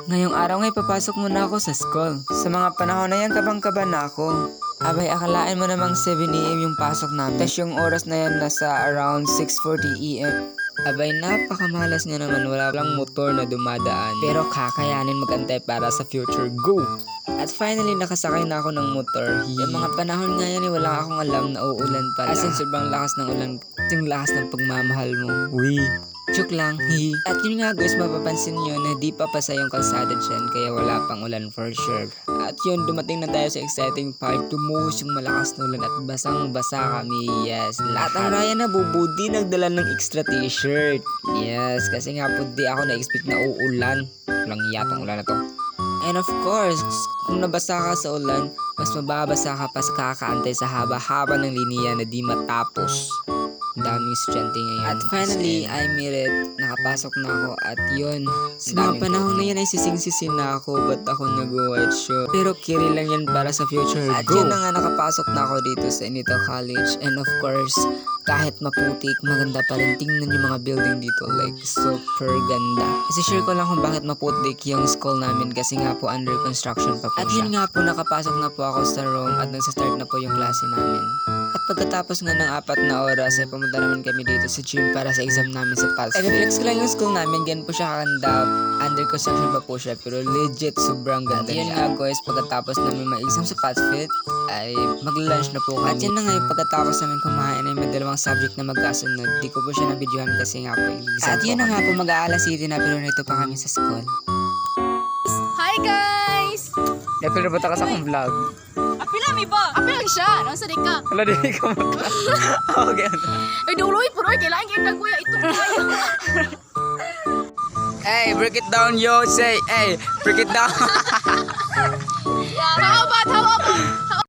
Ngayong araw ngay papasok muna ako sa school. Sa mga panahon na yan, kabang-kaba na ako. Abay, akalaan mo namang 7 AM yung pasok namin. Tas yung oras na yan nasa around 6:40 AM. Abay, napakamalas nga naman, wala lang motor na dumadaan. Pero kakayanin magantay para sa future. Go! At finally, nakasakay na ako ng motor. Yung mga panahon nga yan, wala akong alam na uulan pala. As in, sobrang lakas ng ulan. Yung lakas ng pagmamahal mo. Uy! Joke lang, hihi. At yun nga guys, mapapansin nyo na di pa pasa yung kalsada dyan, kaya wala pang ulan for sure. At yun, dumating na tayo sa exciting part. Tumuhos yung malakas na ulan at basang-basa kami. Yes, lahat. At ang Ryan na bubudi nagdala ng extra t-shirt. Yes, kasi nga po di ako na-expect na uulan. Walang yatong ulan na to. And of course, kung nabasa ka sa ulan, mas mababasa ka pa sa kakaantay sa haba-haba ng linya na di matapos. Daming estudyante ngayon. At finally, I made it. Nakapasok na ako at yun. Sa mga panahon na yan ay sising-sisin na ako ba't ako nag-white shirt. Pero kiri lang yan para sa future. At yun na nga, nakapasok na ako dito sa Inito College. And of course, kahit maputik, maganda pa rin. Tingnan yung mga building dito. Like, super ganda. Kasi share ko lang kung bakit maputik yung school namin. Kasi nga po, under construction pa po siya. At yun nga po, nakapasok na po ako sa room at nagsa-start na po yung klase namin. At pagkatapos nga ng 4 na oras, ay pumunta naman kami dito sa gym para sa exam namin sa PALS. Ay, flex ko lang yung school namin. Ganyan po siya kakanda. Under construction pa po siya. Pero legit, sobrang ganda niya. At yun nga guys, pagkatapos namin ma-exam sa PALS ay magla-lunch na po kami. At yun na nga yung pagkatapos namin kumain ay may dalawang subject na magkasunod. Di ko po siya nabidyohan kasi nga po exam. At yun na nga po, mag-aalas city na pero nito pa kami sa school. Hi guys! Napil na ba ka sa akong vlog? Apila mi ba? Apila siya. Nasa di ka. Wala din ka mo. Okay. Ay duloy puro kailangan kita kuya ito kuya. Hey, break it down, yo. Say, hey, break it down.